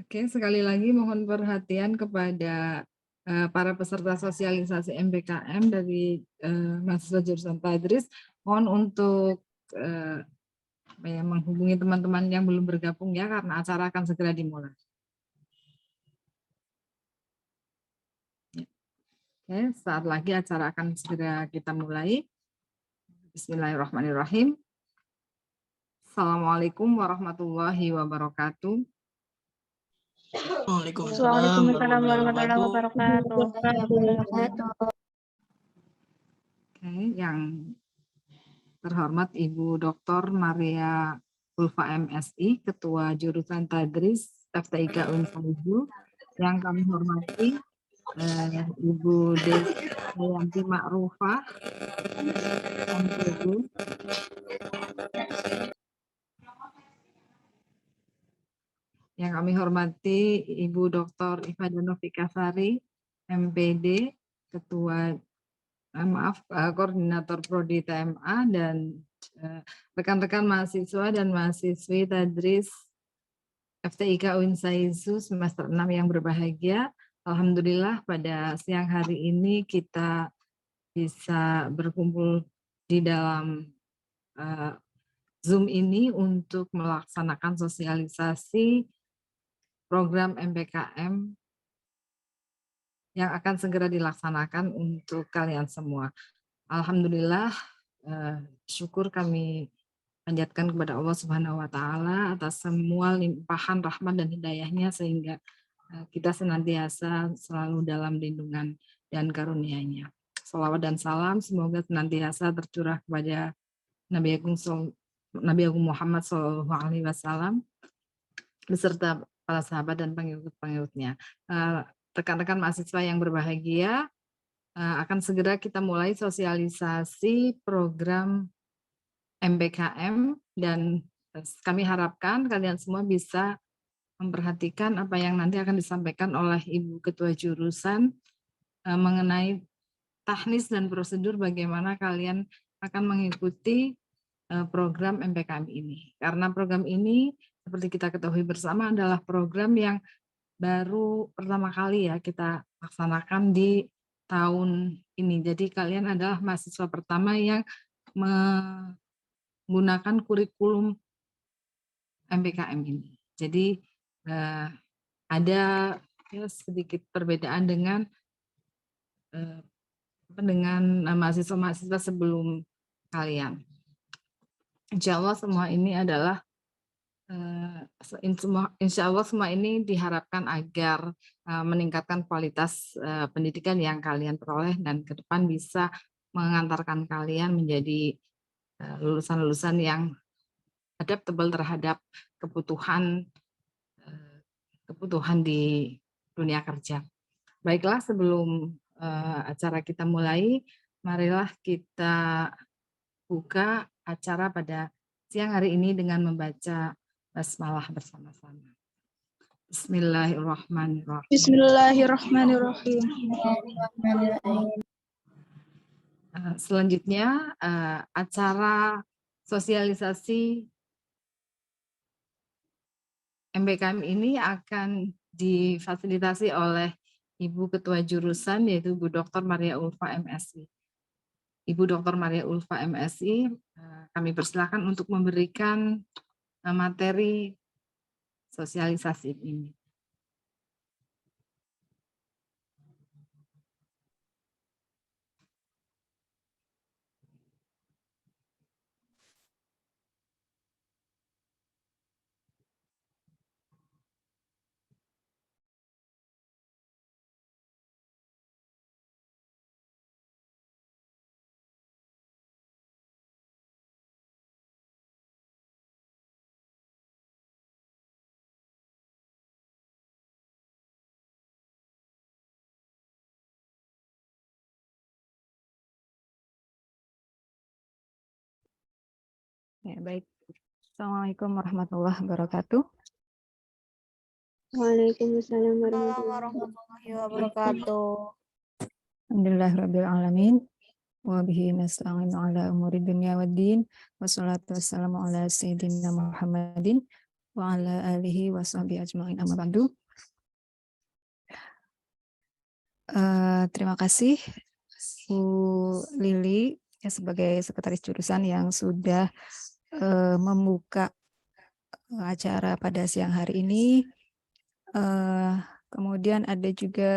Oke, sekali lagi mohon perhatian kepada para peserta sosialisasi MBKM dari mahasiswa jurusan Tadris. Mohon untuk menghubungi teman-teman yang belum bergabung ya, karena acara akan segera dimulai. Oke, saat lagi acara akan segera kita mulai. Bismillahirrahmanirrahim. Assalamualaikum warahmatullahi wabarakatuh. Waalaikumsalam warahmatullahi wabarakatuh. Oke, yang terhormat Ibu Dr. Maria Ulfa MSI, Ketua Jurusan Tadris FTIK Unsaizu. Yang kami hormati Ibu Deyanti Ma'rufah, MPD. Yang kami hormati Ibu Dr. Ifada Novikasari, MPD, Ketua Koordinator Prodi TMA, dan rekan-rekan mahasiswa dan mahasiswi Tadris FTIK Unsaizu semester 6 yang berbahagia. Alhamdulillah pada siang hari ini kita bisa berkumpul di dalam Zoom ini untuk melaksanakan sosialisasi program MBKM yang akan segera dilaksanakan untuk kalian semua. Alhamdulillah, syukur kami panjatkan kepada Allah Subhanahu wa Ta'ala atas semua limpahan rahmat dan hidayahnya, sehingga kita senantiasa selalu dalam lindungan dan karunia-Nya. Salawat dan salam semoga senantiasa tercurah kepada Nabi Agung Muhammad SAW beserta para sahabat dan pengikut-pengikutnya. Rekan-rekan mahasiswa yang berbahagia, akan segera kita mulai sosialisasi program MBKM, dan kami harapkan kalian semua bisa memperhatikan apa yang nanti akan disampaikan oleh Ibu Ketua Jurusan mengenai teknis dan prosedur bagaimana kalian akan mengikuti program MBKM ini. Karena program ini seperti kita ketahui bersama adalah program yang baru pertama kali ya kita laksanakan di tahun ini. Jadi kalian adalah mahasiswa pertama yang menggunakan kurikulum MBKM ini. Jadi ada sedikit perbedaan dengan mahasiswa-mahasiswa sebelum kalian. Insya Allah semua ini adalah insya Allah semua ini diharapkan agar meningkatkan kualitas pendidikan yang kalian peroleh dan ke depan bisa mengantarkan kalian menjadi lulusan-lulusan yang adaptable terhadap kebutuhan di dunia kerja. Baiklah, sebelum acara kita mulai, marilah kita buka acara pada siang hari ini dengan membaca basmalah bersama-sama. Bismillahirrahmanirrahim. Bismillahirrahmanirrahim. Selanjutnya acara sosialisasi MBKM ini akan difasilitasi oleh Ibu Ketua Jurusan, yaitu Ibu Dr. Maria Ulfa MSI. Ibu Dr. Maria Ulfa MSI, kami persilakan untuk memberikan materi sosialisasi ini. Ya, baik. Assalamualaikum warahmatullahi wabarakatuh. Waalaikumsalam warahmatullahi wabarakatuh. Alhamdulillahirabbil alamin. Wa bihi nasta'inu ala umuri dunya waddin. Wassalatu wassalamu ala sayyidina Muhammadin wa ala alihi wa sahbihi ajma'in amma ba'du. Terima kasih Bu Lili ya, sebagai sekretaris jurusan yang sudah membuka acara pada siang hari ini. Kemudian ada juga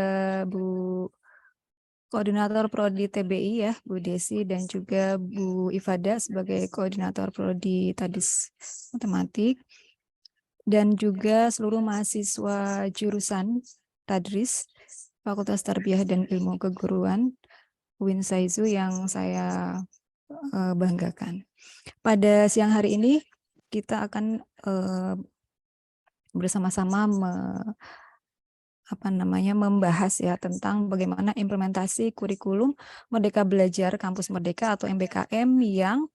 Bu Koordinator Prodi TBI ya, Bu Desi, dan juga Bu Ifada sebagai Koordinator Prodi Tadis Matematik, dan juga seluruh mahasiswa jurusan Tadris, Fakultas Tarbiyah dan Ilmu Keguruan, UIN Saizu yang saya banggakan. Pada siang hari ini kita akan bersama-sama membahas ya tentang bagaimana implementasi kurikulum Merdeka Belajar Kampus Merdeka atau MBKM yang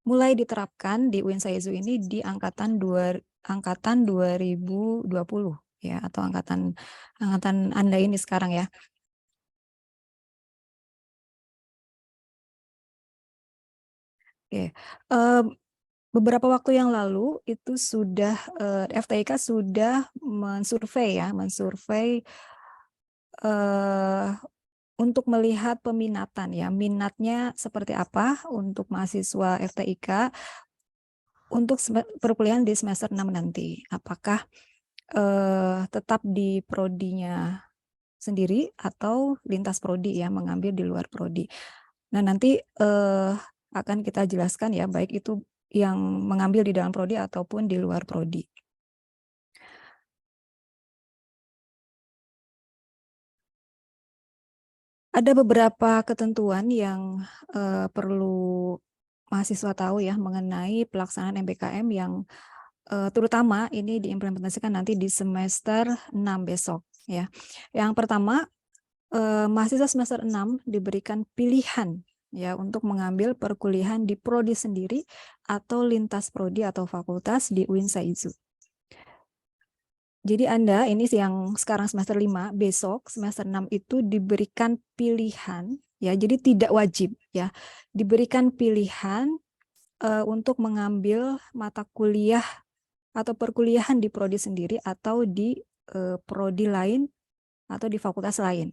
mulai diterapkan di UIN Saizu ini di angkatan 2020 ya, atau angkatan Anda ini sekarang ya. Oke. Beberapa waktu yang lalu itu sudah FTIK sudah mensurvei untuk melihat peminatan ya, minatnya seperti apa untuk mahasiswa FTIK untuk perkuliahan di semester 6 nanti. Apakah tetap di prodinya sendiri atau lintas prodi ya, mengambil di luar prodi. Nah, nanti akan kita jelaskan ya, baik itu yang mengambil di dalam prodi ataupun di luar prodi. Ada beberapa ketentuan yang perlu mahasiswa tahu ya mengenai pelaksanaan MBKM yang terutama ini diimplementasikan nanti di semester 6 besok ya. Yang pertama, mahasiswa semester 6 diberikan pilihan ya untuk mengambil perkuliahan di prodi sendiri atau lintas prodi atau fakultas di UIN Saizu. Jadi Anda ini yang sekarang semester 5, besok semester 6 itu diberikan pilihan ya, jadi tidak wajib ya. Diberikan pilihan untuk mengambil mata kuliah atau perkuliahan di prodi sendiri atau di prodi lain atau di fakultas lain.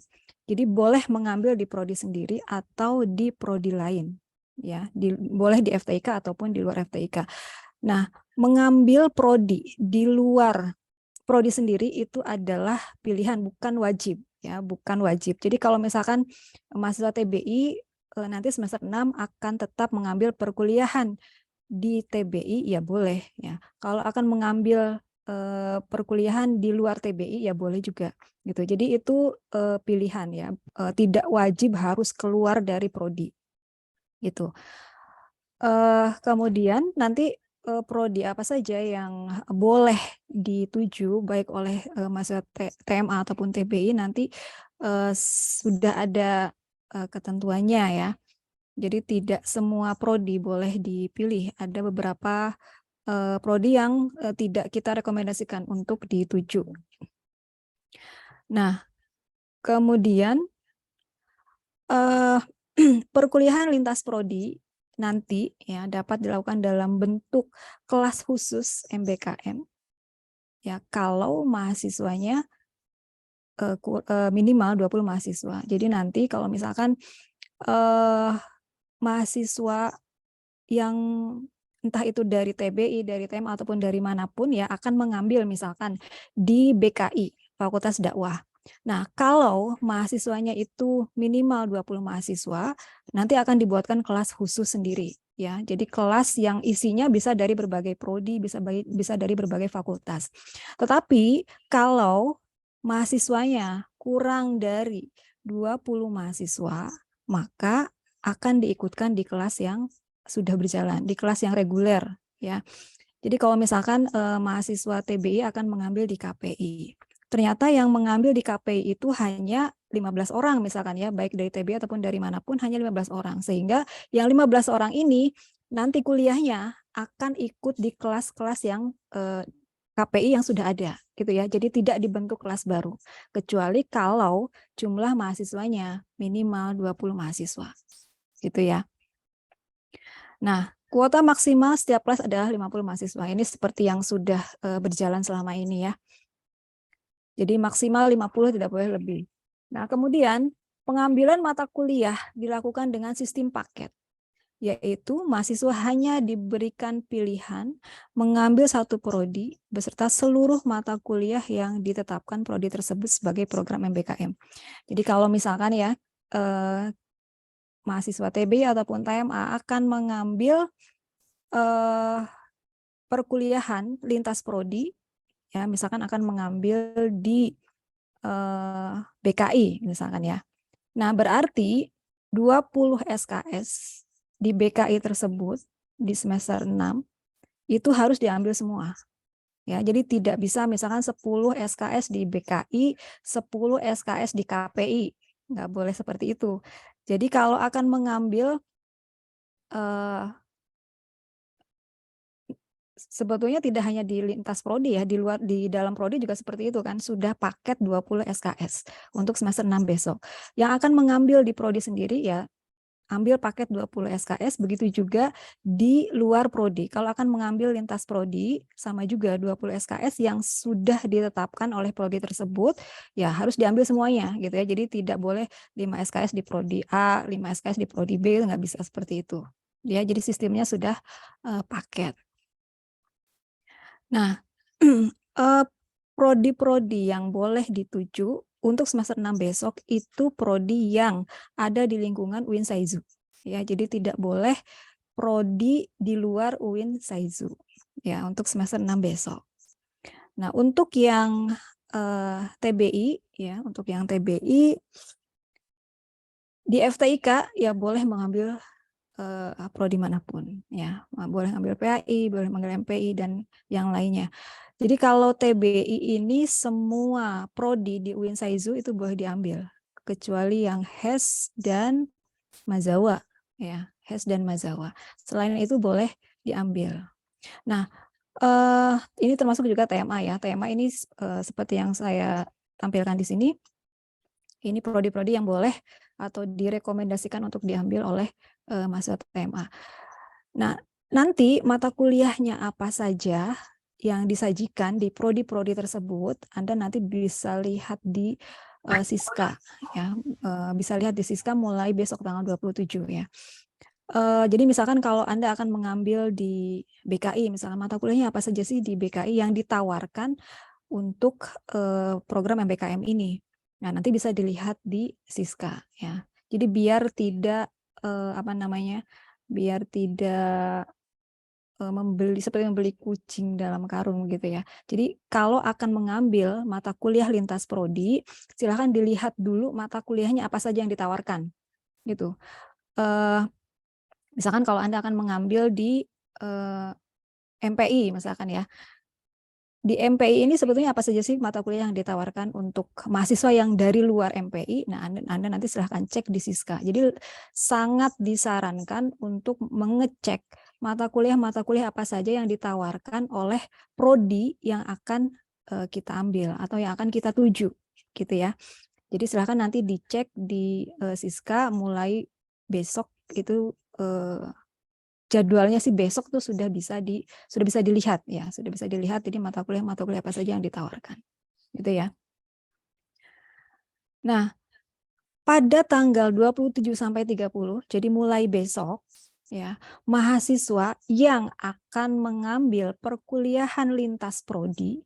Jadi boleh mengambil di prodi sendiri atau di prodi lain ya, boleh di FTIK ataupun di luar FTIK. Nah, mengambil prodi di luar prodi sendiri itu adalah pilihan, bukan wajib ya, bukan wajib. Jadi kalau misalkan mahasiswa TBI nanti semester 6 akan tetap mengambil perkuliahan di TBI ya boleh ya. Kalau akan mengambil perkuliahan di luar TBI ya boleh juga gitu. Jadi itu pilihan ya, tidak wajib harus keluar dari prodi gitu. Kemudian nanti prodi apa saja yang boleh dituju baik oleh mahasiswa TMA ataupun TBI nanti sudah ada ketentuannya ya. Jadi tidak semua prodi boleh dipilih. Ada beberapa prodi yang tidak kita rekomendasikan untuk dituju. Nah, kemudian perkuliahan lintas prodi nanti ya dapat dilakukan dalam bentuk kelas khusus MBKM ya kalau mahasiswanya minimal 20 mahasiswa. Jadi nanti kalau misalkan mahasiswa yang entah itu dari TBI, dari TM ataupun dari manapun ya akan mengambil misalkan di BKI, Fakultas Dakwah. Nah, kalau mahasiswanya itu minimal 20 mahasiswa, nanti akan dibuatkan kelas khusus sendiri ya. Jadi kelas yang isinya bisa dari berbagai prodi, bisa dari berbagai fakultas. Tetapi kalau mahasiswanya kurang dari 20 mahasiswa, maka akan diikutkan di kelas yang sudah berjalan, di kelas yang reguler ya. Jadi kalau misalkan mahasiswa TBI akan mengambil di KPI, ternyata yang mengambil di KPI itu hanya 15 orang misalkan ya, baik dari TBI ataupun dari manapun hanya 15 orang. Sehingga yang 15 orang ini nanti kuliahnya akan ikut di kelas-kelas yang KPI yang sudah ada gitu ya. Jadi tidak dibentuk kelas baru kecuali kalau jumlah mahasiswanya minimal 20 mahasiswa. Gitu ya. Nah, Kuota maksimal setiap kelas adalah 50 mahasiswa. Ini seperti yang sudah berjalan selama ini ya. Jadi maksimal 50, tidak boleh lebih. Nah, kemudian pengambilan mata kuliah dilakukan dengan sistem paket, yaitu mahasiswa hanya diberikan pilihan mengambil satu prodi beserta seluruh mata kuliah yang ditetapkan prodi tersebut sebagai program MBKM. Jadi kalau misalkan ya, mahasiswa TBI ataupun TMA akan mengambil perkuliahan lintas prodi, ya misalkan akan mengambil di BKI misalkan ya. Nah, berarti 20 SKS di BKI tersebut di semester 6 itu harus diambil semua. Ya, jadi tidak bisa misalkan 10 SKS di BKI, 10 SKS di KPI. Nggak boleh seperti itu. Jadi kalau akan mengambil sebetulnya tidak hanya di lintas prodi ya, di dalam prodi juga seperti itu kan, sudah paket 20 SKS untuk semester 6 besok. Yang akan mengambil di prodi sendiri ya ambil paket 20 SKS, begitu juga di luar prodi. Kalau akan mengambil lintas prodi sama juga 20 SKS yang sudah ditetapkan oleh prodi tersebut, ya harus diambil semuanya gitu ya. Jadi tidak boleh 5 SKS di prodi A, 5 SKS di prodi B, nggak bisa seperti itu. Ya, jadi sistemnya sudah paket. Nah, prodi-prodi yang boleh dituju untuk semester 6 besok itu prodi yang ada di lingkungan UIN Saizu. Ya, jadi tidak boleh prodi di luar UIN Saizu. Ya, untuk semester 6 besok. Nah, untuk yang TBI ya, untuk yang TBI di FTIK ya boleh mengambil prodi manapun ya, boleh ambil PAI, boleh mengambil MPI dan yang lainnya. Jadi kalau TBI ini semua prodi di UIN Saizu itu boleh diambil kecuali yang HES dan Mazawa ya, HES dan Mazawa. Selain itu boleh diambil. Nah, ini termasuk juga TMA ya. TMA ini seperti yang saya tampilkan di sini. Ini prodi-prodi yang boleh atau direkomendasikan untuk diambil oleh mahasiswa TMA. Nah, nanti mata kuliahnya apa saja yang disajikan di prodi-prodi tersebut, Anda nanti bisa lihat di Siska ya. Bisa lihat di Siska mulai besok tanggal 27 ya. Jadi misalkan kalau Anda akan mengambil di BKI, misalnya mata kuliahnya apa saja sih di BKI yang ditawarkan untuk program MBKM ini. Nah, nanti bisa dilihat di Siska ya. Jadi biar tidak biar tidak seperti membeli kucing dalam karung gitu ya. Jadi kalau akan mengambil mata kuliah lintas prodi, silahkan dilihat dulu mata kuliahnya apa saja yang ditawarkan gitu. Misalkan kalau Anda akan mengambil di MPI misalkan ya. Di MPI ini sebetulnya apa saja sih mata kuliah yang ditawarkan untuk mahasiswa yang dari luar MPI? Nah, Anda nanti silahkan cek di Siska. Jadi sangat disarankan untuk mengecek mata kuliah apa saja yang ditawarkan oleh prodi yang akan kita ambil atau yang akan kita tuju, gitu ya. Jadi silahkan nanti dicek di Siska mulai besok itu. Jadwalnya sih besok tuh sudah bisa dilihat ya, sudah bisa dilihat jadi mata kuliah apa saja yang ditawarkan. Gitu ya. Nah, pada tanggal 27 sampai 30, jadi mulai besok ya, mahasiswa yang akan mengambil perkuliahan lintas prodi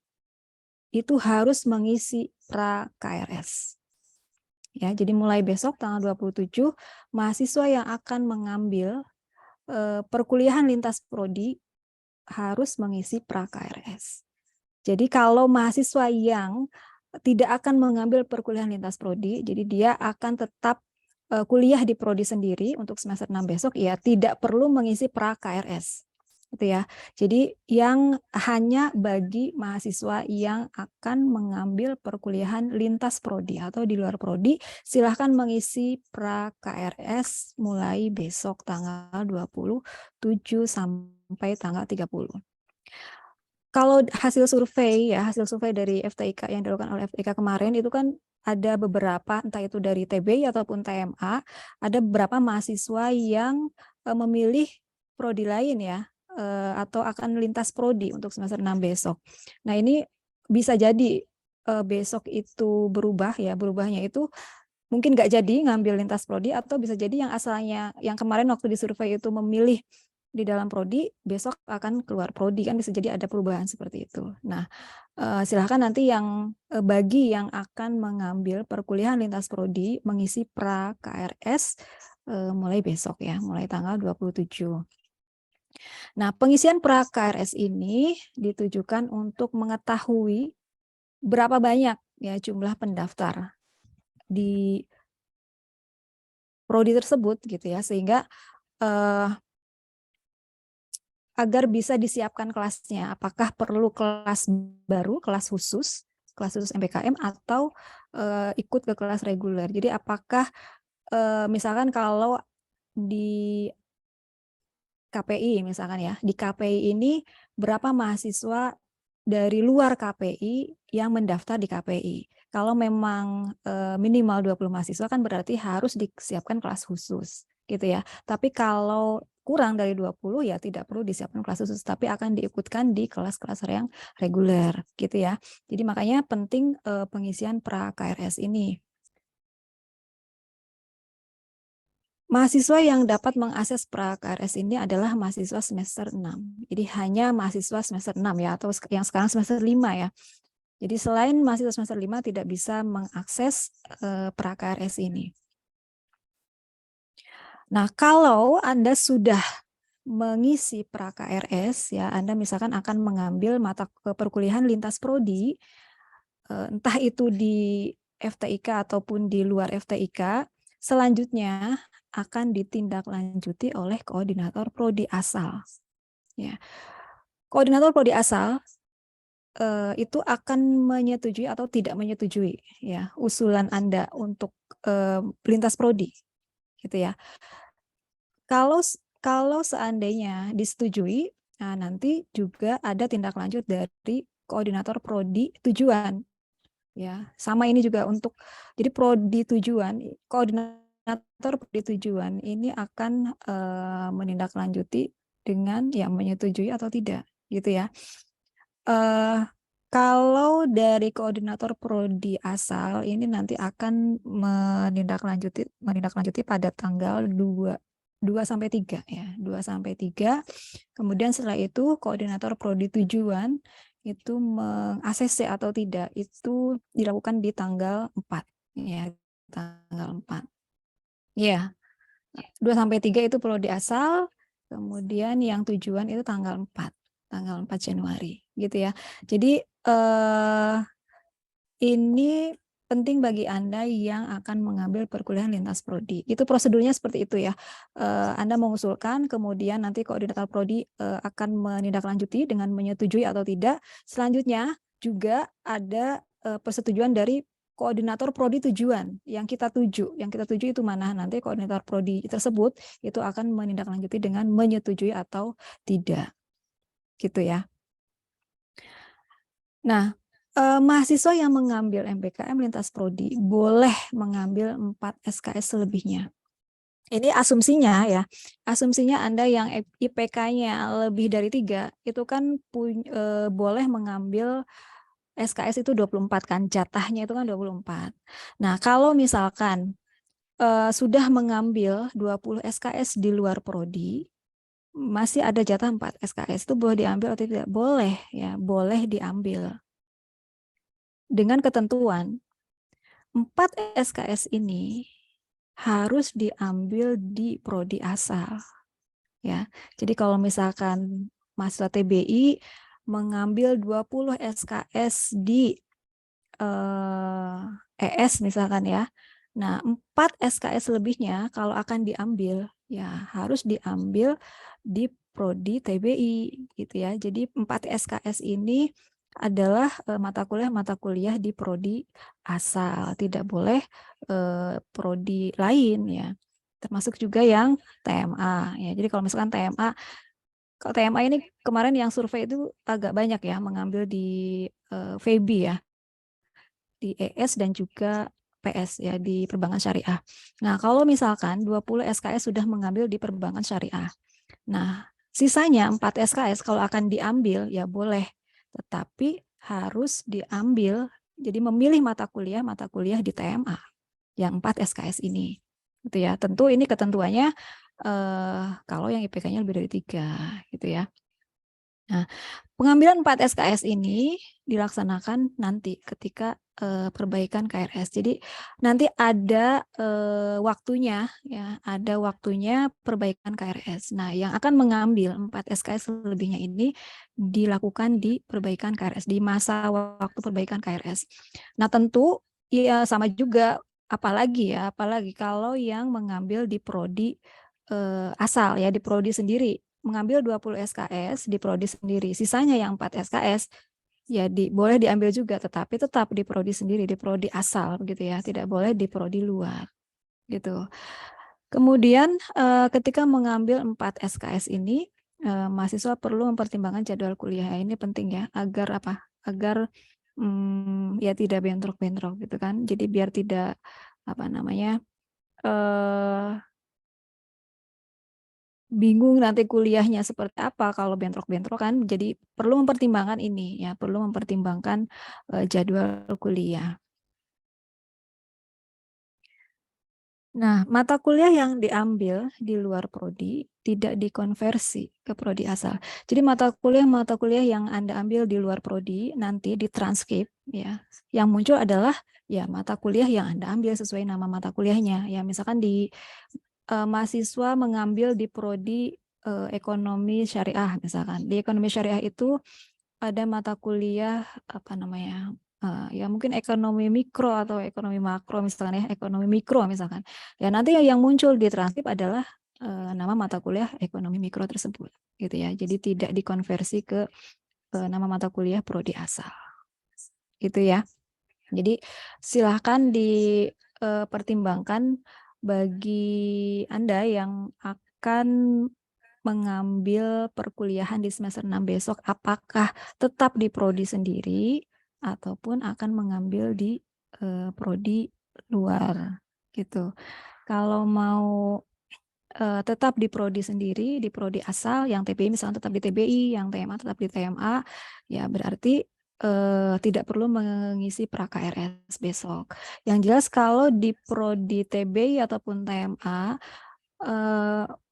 itu harus mengisi pra-KRS. Ya, jadi mulai besok tanggal 27 mahasiswa yang akan mengambil perkuliahan lintas prodi harus mengisi pra-KRS. Jadi kalau mahasiswa yang tidak akan mengambil perkuliahan lintas prodi, jadi dia akan tetap kuliah di prodi sendiri untuk semester 6 besok, ya tidak perlu mengisi pra-KRS. Gitu ya. Jadi yang hanya bagi mahasiswa yang akan mengambil perkuliahan lintas prodi atau di luar prodi, silahkan mengisi pra-KRS mulai besok tanggal 27 sampai tanggal 30. Kalau hasil survei dari FTIK yang dilakukan oleh FTIK kemarin itu kan ada beberapa, entah itu dari TBI ataupun TMA, ada beberapa mahasiswa yang memilih prodi lain ya, atau akan lintas prodi untuk semester 6 besok. Nah, ini bisa jadi besok itu berubah ya, berubahnya itu mungkin nggak jadi ngambil lintas prodi, atau bisa jadi yang asalnya yang kemarin waktu disurvei itu memilih di dalam prodi, besok akan keluar prodi, kan bisa jadi ada perubahan seperti itu. Nah, silahkan nanti yang bagi yang akan mengambil perkuliahan lintas prodi mengisi pra KRS mulai besok ya, mulai tanggal 27. Nah, pengisian pra KRS ini ditujukan untuk mengetahui berapa banyak ya jumlah pendaftar di prodi tersebut gitu ya, sehingga agar bisa disiapkan kelasnya, apakah perlu kelas baru, kelas khusus MBKM, atau ikut ke kelas reguler. Jadi apakah misalkan kalau di KPI misalkan ya, di KPI ini berapa mahasiswa dari luar KPI yang mendaftar di KPI. Kalau memang minimal 20 mahasiswa kan berarti harus disiapkan kelas khusus gitu ya. Tapi kalau kurang dari 20 ya tidak perlu disiapkan kelas khusus, tapi akan diikutkan di kelas-kelas yang reguler gitu ya. Jadi makanya penting pengisian pra KRS ini. Mahasiswa yang dapat mengakses pra KRS ini adalah mahasiswa semester 6. Jadi hanya mahasiswa semester 6 ya, atau yang sekarang semester 5 ya. Jadi selain mahasiswa semester 5 tidak bisa mengakses pra KRS ini. Nah, kalau Anda sudah mengisi pra KRS ya, Anda misalkan akan mengambil mata perkuliahan lintas prodi, entah itu di FTIK ataupun di luar FTIK, selanjutnya akan ditindaklanjuti oleh koordinator prodi asal. Ya. Koordinator prodi asal itu akan menyetujui atau tidak menyetujui ya usulan Anda untuk lintas prodi, gitu ya. Kalau seandainya disetujui, nah nanti juga ada tindak lanjut dari koordinator prodi tujuan. Ya, sama ini juga untuk jadi prodi tujuan, koordinator prodi tujuan ini akan menindaklanjuti dengan yang menyetujui atau tidak, gitu ya. Kalau dari koordinator prodi asal ini nanti akan menindaklanjuti pada tanggal 2 sampai 3 ya, 2 sampai 3. Kemudian setelah itu koordinator prodi tujuan itu meng-ACC atau tidak itu dilakukan di tanggal 4 ya, tanggal 4. Ya. 2 sampai 3 itu prodi asal, kemudian yang tujuan itu tanggal 4 Januari gitu ya. Jadi ini penting bagi Anda yang akan mengambil perkuliahan lintas prodi. Itu prosedurnya seperti itu ya. Anda mengusulkan, kemudian nanti koordinator prodi akan menindaklanjuti dengan menyetujui atau tidak. Selanjutnya juga ada persetujuan dari koordinator prodi tujuan yang kita tuju. Yang kita tuju itu mana? Nanti koordinator prodi tersebut itu akan menindaklanjuti dengan menyetujui atau tidak. Gitu ya. Nah, mahasiswa yang mengambil MBKM lintas prodi boleh mengambil 4 SKS selebihnya. Ini asumsinya ya, asumsinya Anda yang IPK-nya lebih dari 3, itu kan boleh mengambil SKS itu 24 kan, jatahnya itu kan 24. Nah, kalau misalkan sudah mengambil 20 SKS di luar prodi, masih ada jatah 4 SKS, itu boleh diambil atau tidak? Boleh ya, boleh diambil. Dengan ketentuan 4 SKS ini harus diambil di prodi asal. Ya. Jadi kalau misalkan mahasiswa TBI mengambil 20 SKS di ES misalkan ya. Nah, 4 SKS lebihnya kalau akan diambil ya harus diambil di prodi TBI gitu ya. Jadi 4 SKS ini adalah mata kuliah di prodi asal, tidak boleh prodi lain ya, termasuk juga yang TMA ya. Jadi kalau misalkan kalau TMA ini kemarin yang survei itu agak banyak ya mengambil di FEBI ya, di ES dan juga PS ya, di perbankan syariah. Nah, kalau misalkan 20 SKS sudah mengambil di perbankan syariah. Nah, sisanya 4 SKS kalau akan diambil ya boleh, tetapi harus diambil, jadi memilih mata kuliah di TMA yang 4 SKS ini. Gitu ya. Tentu ini ketentuannya kalau yang IPK-nya lebih dari 3 gitu ya. Nah, pengambilan 4 SKS ini dilaksanakan nanti ketika perbaikan KRS. Jadi nanti ada waktunya ya, ada waktunya perbaikan KRS. Nah, yang akan mengambil 4 SKS lebihnya ini dilakukan di perbaikan KRS, di masa waktu perbaikan KRS. Nah, tentu ya sama juga, apalagi kalau yang mengambil di prodi asal ya, di prodi sendiri, mengambil 20 SKS di prodi sendiri, sisanya yang 4 SKS ya boleh diambil juga, tetapi tetap di prodi sendiri, di prodi asal begitu ya, tidak boleh di prodi luar gitu. Kemudian ketika mengambil 4 SKS ini, mahasiswa perlu mempertimbangkan jadwal kuliah. Ini penting ya, agar apa? Agar ya tidak bentrok-bentrok gitu kan. Jadi biar tidak apa namanya bingung nanti kuliahnya seperti apa kalau bentrok-bentrok kan. Jadi perlu mempertimbangkan ini ya, perlu mempertimbangkan jadwal kuliah. Nah, mata kuliah yang diambil di luar prodi tidak dikonversi ke prodi asal. Jadi mata kuliah yang Anda ambil di luar prodi nanti ditranskrip ya. Yang muncul adalah ya mata kuliah yang Anda ambil sesuai nama mata kuliahnya. Ya, misalkan di mahasiswa mengambil di prodi ekonomi syariah misalkan. Di ekonomi syariah itu ada mata kuliah apa namanya? Ya mungkin ekonomi mikro atau ekonomi makro misalkan ya, ekonomi mikro misalkan. Ya nanti yang muncul di transkrip adalah nama mata kuliah ekonomi mikro tersebut gitu ya. Jadi tidak dikonversi ke nama mata kuliah prodi asal. Gitu ya. Jadi silahkan dipertimbangkan bagi Anda yang akan mengambil perkuliahan di semester 6 besok, apakah tetap di prodi sendiri ataupun akan mengambil di prodi luar gitu. Kalau mau tetap di prodi sendiri, di prodi asal, yang TBI misalnya tetap di TBI, yang TMA tetap di TMA, ya berarti tidak perlu mengisi pra-KRS besok. Yang jelas kalau di prodi TBI ataupun TMA,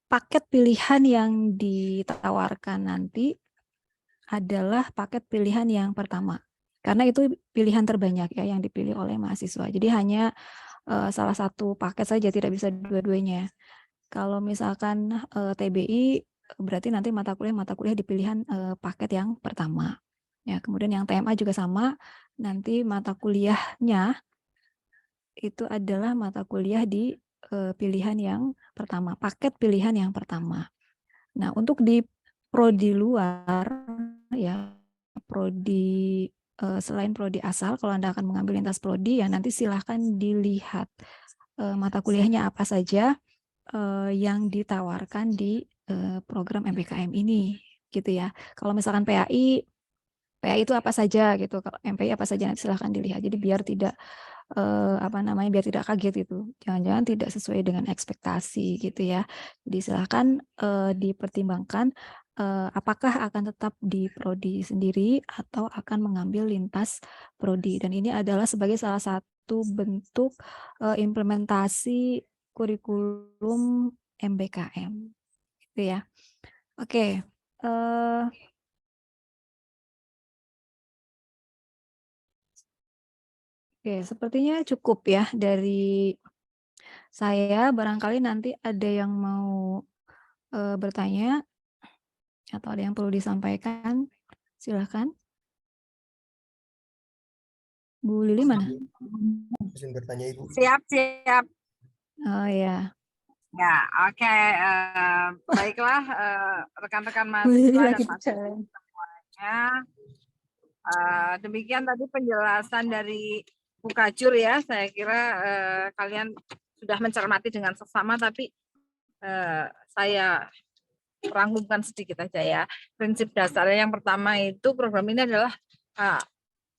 paket pilihan yang ditawarkan nanti adalah paket pilihan yang pertama. Karena itu pilihan terbanyak ya yang dipilih oleh mahasiswa. Jadi hanya salah satu paket saja, tidak bisa dua-duanya. Kalau misalkan TBI berarti nanti mata kuliah di pilihan paket yang pertama. Ya, kemudian yang TMA juga sama, nanti mata kuliahnya itu adalah mata kuliah di pilihan yang pertama, paket pilihan yang pertama. Nah, untuk di prodi luar ya, prodi selain prodi asal, kalau Anda akan mengambil lintas prodi ya nanti silahkan dilihat mata kuliahnya apa saja yang ditawarkan di program MBKM ini gitu ya. Kalau misalkan PAI itu apa saja gitu, kalau MPI apa saja nanti silahkan dilihat. Jadi biar tidak biar tidak kaget itu, jangan-jangan tidak sesuai dengan ekspektasi gitu ya. Jadi silahkan dipertimbangkan apakah akan tetap di prodi sendiri atau akan mengambil lintas prodi, dan ini adalah sebagai salah satu bentuk implementasi kurikulum MBKM gitu ya. Oke. Oke, sepertinya cukup ya dari saya. Barangkali nanti ada yang mau bertanya atau ada yang perlu disampaikan, silahkan. Bu Lili mana? Izin bertanya Ibu. Siap. Oh ya. Ya, oke. Baiklah rekan-rekan Bu Lili mahasiswa lagi dan jalan. semuanya. Demikian tadi penjelasan dari Bu Kajur ya. Saya kira kalian sudah mencermati dengan seksama, tapi saya rangkumkan sedikit aja ya. Prinsip dasarnya yang pertama itu program ini adalah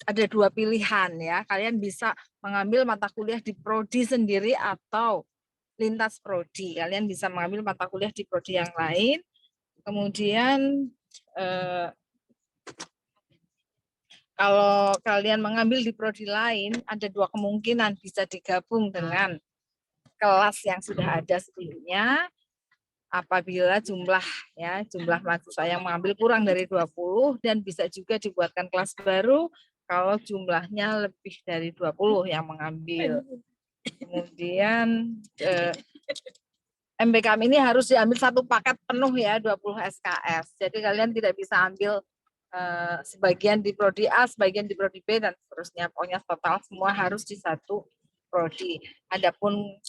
ada dua pilihan ya. Kalian bisa mengambil mata kuliah di prodi sendiri atau lintas prodi. Kalian bisa mengambil mata kuliah di prodi yang lain. Kemudian kalau kalian mengambil di prodi lain, ada dua kemungkinan, bisa digabung dengan kelas yang sudah ada sebelumnya. Apabila jumlah mahasiswa yang mengambil kurang dari 20, dan bisa juga dibuatkan kelas baru kalau jumlahnya lebih dari 20 yang mengambil. Kemudian MBKM ini harus diambil satu paket penuh ya, 20 SKS. Jadi kalian tidak bisa ambil sebagian di prodi A, sebagian di prodi B, dan seterusnya. Pokoknya total semua harus di satu prodi. Adapun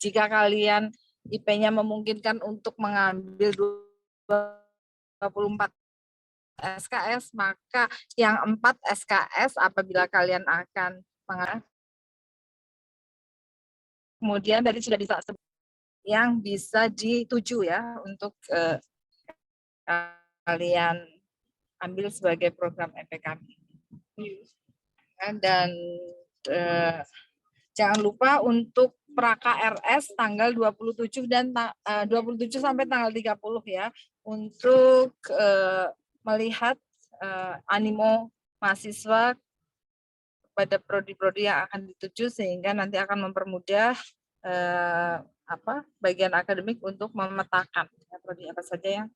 jika kalian IP-nya memungkinkan untuk mengambil 24 SKS, maka yang 4 SKS apabila kalian akan mengambil. Kemudian tadi sudah disebut yang bisa dituju ya untuk kalian ambil sebagai program MPKM. Dan jangan lupa untuk pra-KRS tanggal 27 dan 27 sampai tanggal 30 ya, untuk melihat animo mahasiswa pada prodi-prodi yang akan dituju, sehingga nanti akan mempermudah bagian akademik untuk memetakan prodi apa saja yang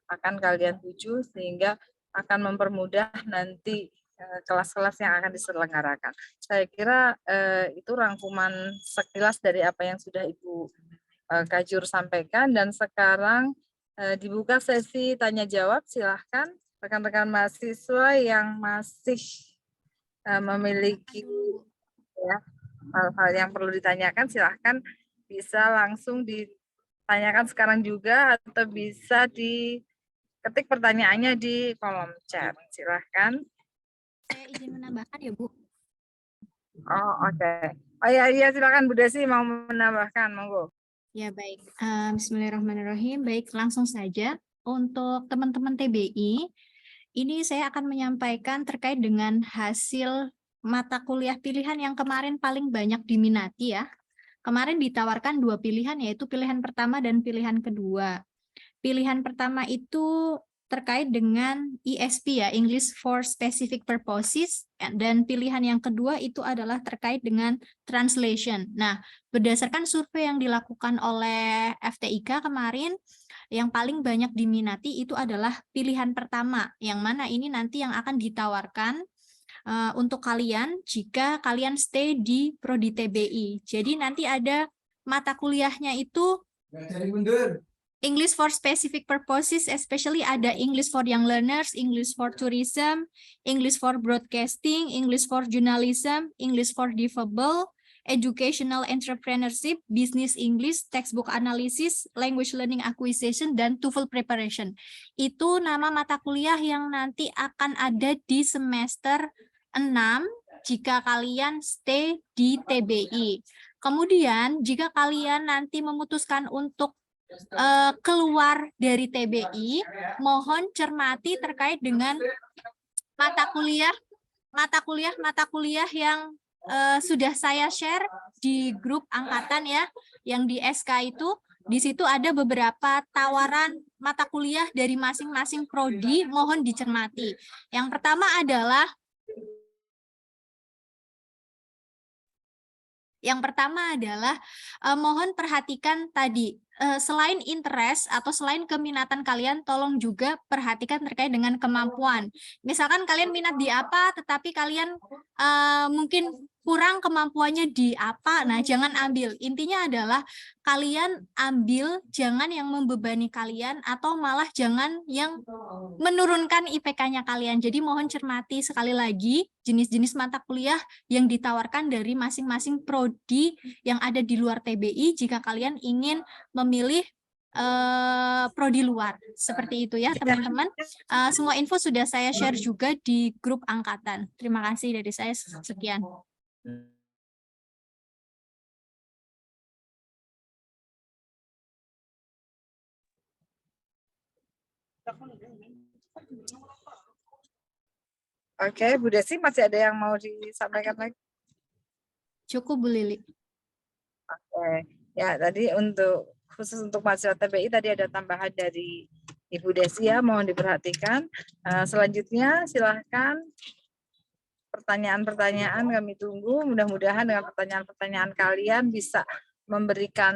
akan kalian tuju, sehingga akan mempermudah nanti kelas-kelas yang akan diselenggarakan. Saya kira itu rangkuman sekilas dari apa yang sudah Ibu Kajur sampaikan, dan sekarang dibuka sesi tanya jawab. Silahkan rekan-rekan mahasiswa yang masih memiliki hal-hal yang perlu ditanyakan, silahkan bisa langsung ditanyakan sekarang juga, atau bisa diketik pertanyaannya di kolom chat. Silahkan. Saya izin menambahkan ya, Bu. Oh, oke. Oh iya, silakan Bu Desi mau menambahkan, monggo. Ya, baik. Bismillahirrahmanirrahim. Baik, langsung saja. Untuk teman-teman TBI, ini saya akan menyampaikan terkait dengan hasil mata kuliah pilihan yang kemarin paling banyak diminati ya. Kemarin ditawarkan 2 pilihan, yaitu pilihan pertama dan pilihan kedua. Pilihan pertama itu terkait dengan ESP ya, English for Specific Purposes, dan pilihan yang kedua itu adalah terkait dengan translation. Nah, berdasarkan survei yang dilakukan oleh FTIK kemarin, yang paling banyak diminati itu adalah pilihan pertama, yang mana ini nanti yang akan ditawarkan untuk kalian jika kalian stay di prodi TBI. Jadi nanti ada mata kuliahnya itu English for Specific Purposes, especially ada English for Young Learners, English for Tourism, English for Broadcasting, English for Journalism, English for Difabel, Educational Entrepreneurship, Business English, Textbook Analysis, Language Learning Acquisition, dan TOEFL Preparation. Itu nama mata kuliah yang nanti akan ada di semester 6 jika kalian stay di TBI. Kemudian jika kalian nanti memutuskan untuk keluar dari TBI, mohon cermati terkait dengan mata kuliah yang sudah saya share di grup angkatan ya, yang di SK itu. Di situ ada beberapa tawaran mata kuliah dari masing-masing prodi, mohon dicermati. Yang pertama adalah mohon perhatikan tadi, selain interest atau selain keminatan kalian, tolong juga perhatikan terkait dengan kemampuan. Misalkan kalian minat di apa, tetapi kalian mungkin kurang kemampuannya di apa, nah jangan ambil. Intinya adalah kalian ambil, jangan yang membebani kalian, atau malah jangan yang menurunkan IPK-nya kalian. Jadi mohon cermati sekali lagi jenis-jenis mata kuliah yang ditawarkan dari masing-masing prodi yang ada di luar TBI jika kalian ingin memilih prodi luar. Seperti itu ya teman-teman. Semua info sudah saya share juga di grup angkatan. Terima kasih dari saya, sekian. Oke, Bu Desi, masih ada yang mau disampaikan lagi? Cukup, Bu Lili. Oke, ya tadi khusus untuk mahasiswa TBI tadi ada tambahan dari Ibu Desia mohon diperhatikan. Selanjutnya silahkan pertanyaan-pertanyaan kami tunggu. Mudah-mudahan dengan pertanyaan-pertanyaan kalian bisa memberikan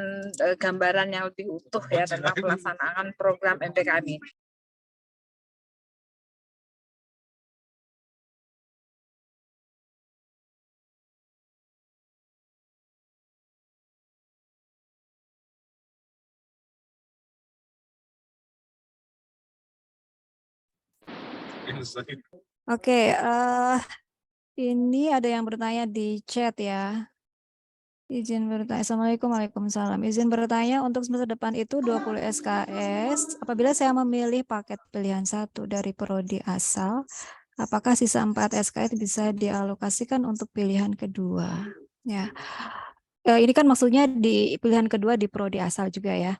gambaran yang lebih utuh ya tentang pelaksanaan program MPKM ini. Oke, ini ada yang bertanya di chat ya. Izin bertanya. Assalamualaikum, waalaikumsalam. Izin bertanya, untuk semester depan itu 20 SKS. Apabila saya memilih paket pilihan 1 dari prodi asal, apakah sisa 4 SKS bisa dialokasikan untuk pilihan kedua? Ya, ini kan maksudnya di pilihan kedua di prodi asal juga ya.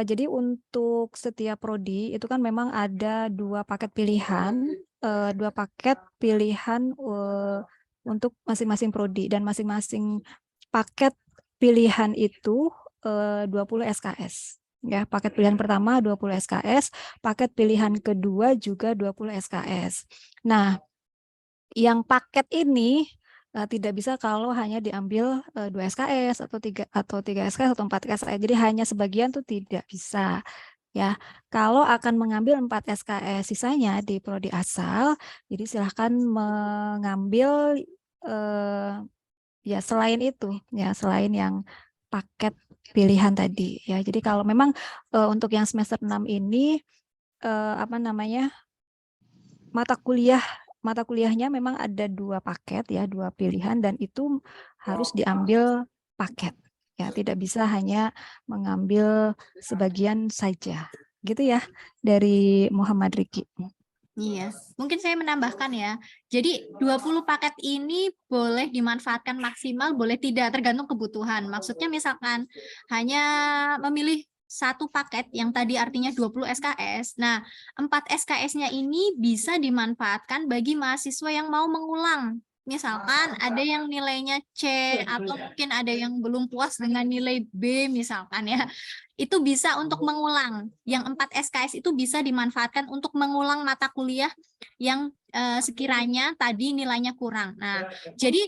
Jadi untuk setiap prodi itu kan memang ada 2 paket pilihan, 2 paket pilihan untuk masing-masing prodi, dan masing-masing paket pilihan itu 20 SKS. Ya, paket pilihan pertama 20 SKS, paket pilihan kedua juga 20 SKS. Nah, yang paket ini tidak bisa kalau hanya diambil 2 SKS atau 3 SKS atau 4 SKS. Jadi hanya sebagian tuh tidak bisa. Ya, kalau akan mengambil 4 SKS sisanya di prodi asal, jadi silahkan mengambil ya selain itu, ya selain yang paket pilihan tadi. Ya, jadi kalau memang untuk yang semester 6 ini apa namanya, mata kuliahnya memang ada 2 paket ya, 2 pilihan, dan itu harus diambil paket. Ya, tidak bisa hanya mengambil sebagian saja. Gitu ya dari Muhammad Riki. Iya, mungkin saya menambahkan ya. Jadi 20 paket ini boleh dimanfaatkan maksimal, boleh tidak, tergantung kebutuhan. Maksudnya misalkan hanya memilih 1 paket yang tadi artinya 20 SKS. Nah, 4 SKS-nya ini bisa dimanfaatkan bagi mahasiswa yang mau mengulang. Misalkan ada yang nilainya C atau mungkin ada yang belum puas dengan nilai B misalkan ya. Itu bisa untuk mengulang. Yang 4 SKS itu bisa dimanfaatkan untuk mengulang mata kuliah yang sekiranya tadi nilainya kurang. Nah, jadi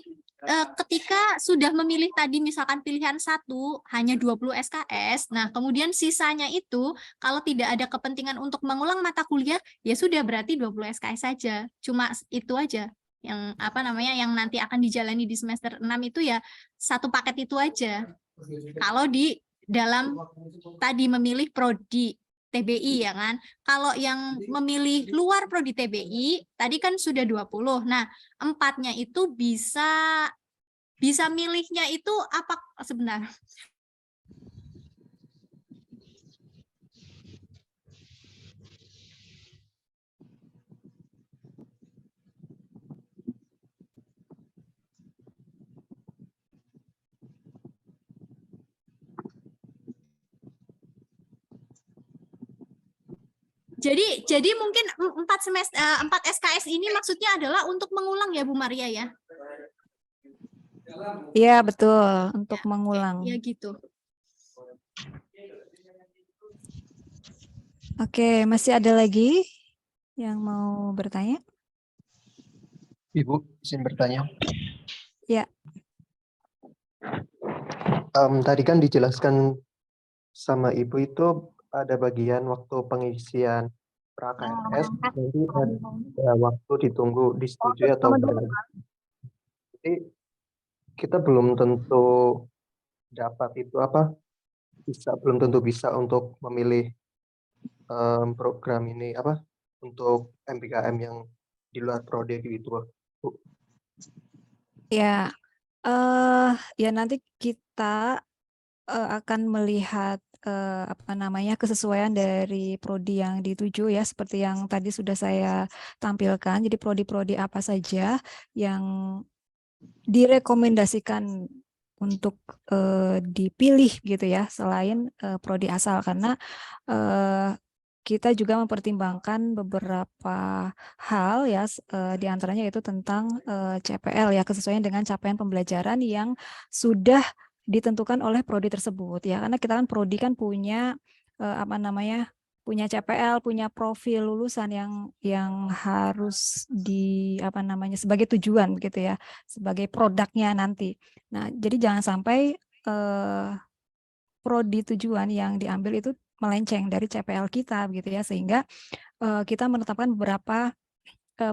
ketika sudah memilih tadi misalkan pilihan 1 hanya 20 SKS, nah kemudian sisanya itu kalau tidak ada kepentingan untuk mengulang mata kuliah, ya sudah berarti 20 SKS saja. Cuma itu aja yang apa namanya yang nanti akan dijalani di semester 6 itu ya 1 paket itu aja. Kalau di dalam tadi memilih prodi TBI ya kan. Kalau yang memilih luar prodi TBI tadi kan sudah 20. Nah, 4-nya itu bisa milihnya itu apa sebentar. Jadi mungkin 4 SKS ini maksudnya adalah untuk mengulang ya Bu Maria ya. Iya, betul, untuk mengulang. Ya gitu. Oke, masih ada lagi yang mau bertanya? Ibu, izin bertanya. Ya. Tadi kan dijelaskan sama Ibu itu ada bagian waktu pengisian pra-KRS, nanti ada waktu ditunggu disetujui atau enggak. Jadi kita belum tentu dapat itu belum tentu bisa untuk memilih program ini untuk MPKM yang di luar prodi gitu. Bu. Ya, ya nanti kita akan melihat kesesuaian dari prodi yang dituju ya, seperti yang tadi sudah saya tampilkan. Jadi prodi-prodi apa saja yang direkomendasikan untuk dipilih gitu ya, selain prodi asal, karena kita juga mempertimbangkan beberapa hal ya, diantaranya itu tentang CPL ya, kesesuaian dengan capaian pembelajaran yang sudah ditentukan oleh prodi tersebut ya, karena kita kan prodi kan punya punya CPL, punya profil lulusan yang harus sebagai tujuan begitu ya, sebagai produknya nanti. Nah, jadi jangan sampai prodi tujuan yang diambil itu melenceng dari CPL kita begitu ya, sehingga kita menetapkan beberapa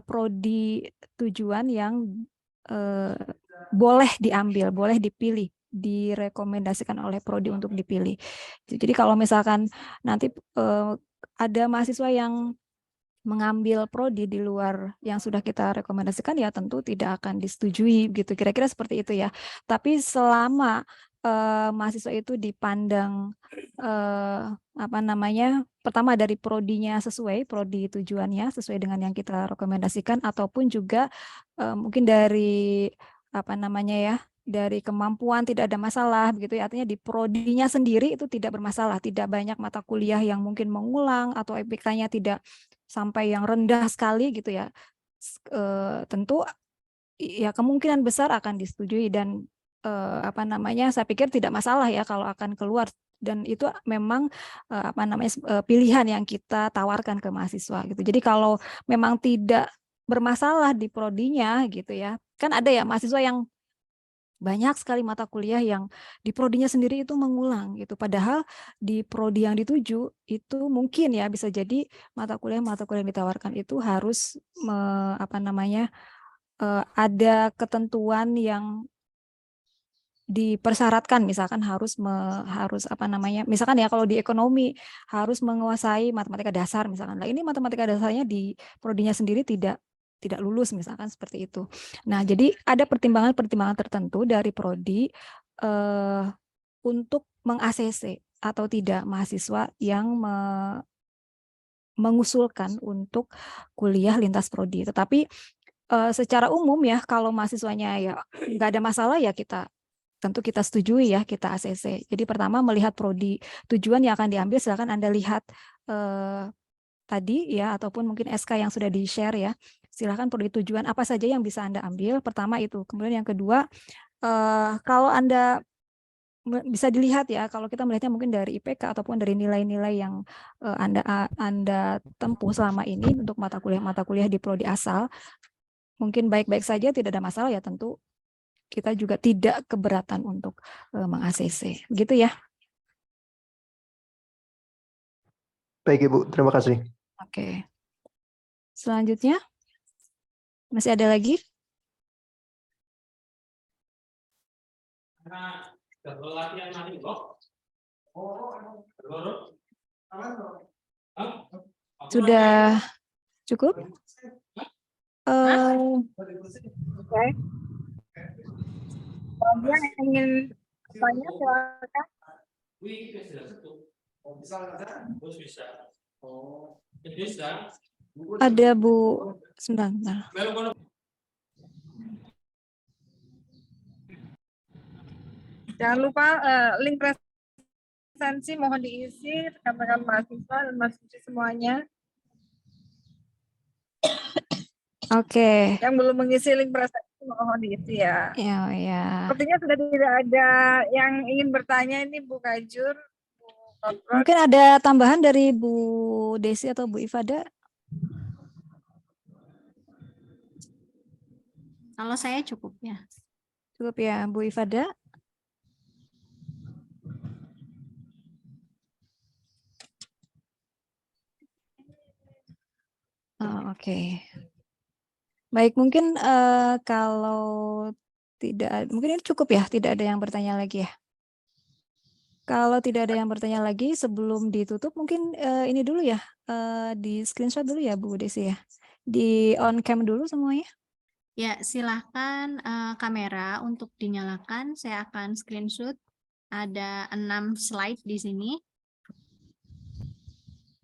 prodi tujuan yang boleh diambil, boleh dipilih, direkomendasikan oleh prodi untuk dipilih. Jadi kalau misalkan nanti ada mahasiswa yang mengambil prodi di luar yang sudah kita rekomendasikan, ya tentu tidak akan disetujui gitu. Kira-kira seperti itu ya. Tapi selama mahasiswa itu dipandang pertama dari prodinya sesuai, prodi tujuannya sesuai dengan yang kita rekomendasikan, ataupun juga mungkin dari dari kemampuan tidak ada masalah begitu ya. Artinya di prodinya sendiri itu tidak bermasalah, tidak banyak mata kuliah yang mungkin mengulang atau IPK-nya tidak sampai yang rendah sekali gitu ya. Tentu ya kemungkinan besar akan disetujui, dan saya pikir tidak masalah ya kalau akan keluar, dan itu memang pilihan yang kita tawarkan ke mahasiswa gitu. Jadi kalau memang tidak bermasalah di prodinya gitu ya, kan ada ya mahasiswa yang banyak sekali mata kuliah yang di prodinya sendiri itu mengulang gitu. Padahal di prodi yang dituju itu mungkin ya bisa jadi mata kuliah yang ditawarkan itu harus ada ketentuan yang dipersyaratkan, misalkan misalkan ya kalau di ekonomi harus menguasai matematika dasar misalkan. Nah, ini matematika dasarnya di prodinya sendiri tidak lulus misalkan seperti itu. Nah, jadi ada pertimbangan-pertimbangan tertentu dari prodi untuk meng-ACC atau tidak mahasiswa yang mengusulkan untuk kuliah lintas prodi. Tetapi secara umum ya, kalau mahasiswanya ya nggak ada masalah ya tentu kita setujui ya, kita ACC. Jadi pertama melihat prodi tujuan yang akan diambil, silakan Anda lihat tadi ya, ataupun mungkin SK yang sudah di-share ya. Silakan prodi tujuan apa saja yang bisa Anda ambil. Pertama itu. Kemudian yang kedua, kalau Anda bisa dilihat ya, kalau kita melihatnya mungkin dari IPK ataupun dari nilai-nilai yang Anda tempuh selama ini untuk mata kuliah di prodi asal, mungkin baik-baik saja, tidak ada masalah ya, tentu kita juga tidak keberatan untuk meng-ACC. Begitu ya. Baik Ibu, terima kasih. Oke. Selanjutnya, masih ada lagi? Sudah cukup? Oke. Kalau yang ingin tanya silakan. Ada Bu, sebentar. Jangan lupa link presensi mohon diisi rekan-rekan mahasiswa dan mahasiswa semuanya. Oke. Yang belum mengisi link presensi mohon diisi ya. Ya. Sepertinya sudah tidak ada yang ingin bertanya ini Bu Kajur. Mungkin ada tambahan dari Bu Desi atau Bu Ifada? Kalau saya cukup ya. Cukup ya, Bu Ifada? Oke. Baik, mungkin kalau tidak, mungkin ini cukup ya, tidak ada yang bertanya lagi ya. Kalau tidak ada yang bertanya lagi, sebelum ditutup mungkin ini dulu ya, di screenshot dulu ya Bu Desi ya. Di on cam dulu semuanya. Ya, silahkan kamera untuk dinyalakan. Saya akan screenshot. Ada 6 slide di sini.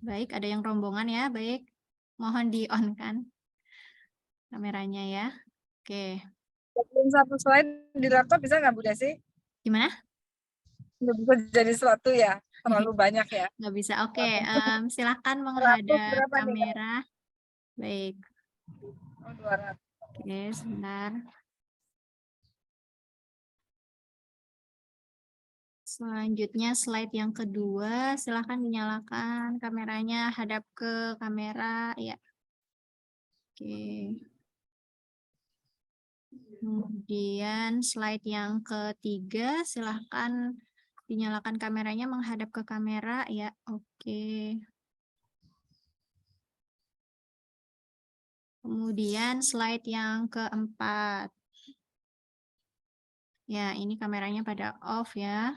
Baik, ada yang rombongan ya. Baik, mohon di-on-kan kameranya ya. Oke. Satu slide di laptop bisa nggak Bu Desi? Gimana? Nggak bisa jadi suatu ya, terlalu banyak ya. Nggak bisa. Oke, silahkan menghadap berapa nih? kamera. Baik. Oh, 200. Oke, sebentar. Selanjutnya slide yang kedua, silahkan dinyalakan kameranya, hadap ke kamera ya. Oke. Kemudian slide yang ketiga, silahkan dinyalakan kameranya menghadap ke kamera ya. Oke. Kemudian slide yang keempat. Ya, ini kameranya pada off ya.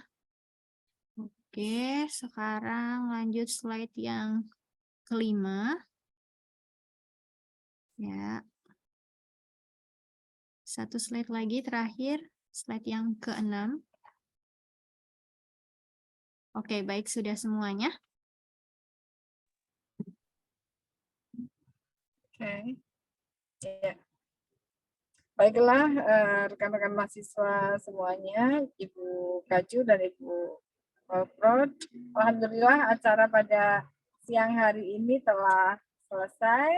Oke, sekarang lanjut slide yang kelima. Ya. Satu slide lagi terakhir, slide yang keenam. Oke, baik, sudah semuanya. Oke. Ya. Baiklah, rekan-rekan mahasiswa semuanya, Ibu Kaju dan Ibu Prod, alhamdulillah acara pada siang hari ini telah selesai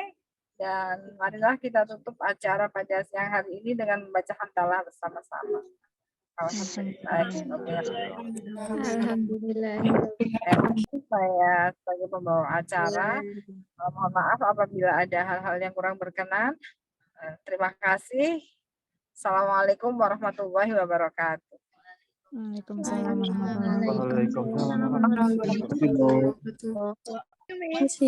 dan marilah kita tutup acara pada siang hari ini dengan membaca hamdalah bersama-sama. Alhamdulillah. Saya sebagai pembawa acara, mohon maaf apabila ada hal-hal yang kurang berkenan. Terima kasih. Assalamualaikum warahmatullahi wabarakatuh. Waalaikumsalam warahmatullahi Waalaikumsalam. wabarakatuh. Terima kasih.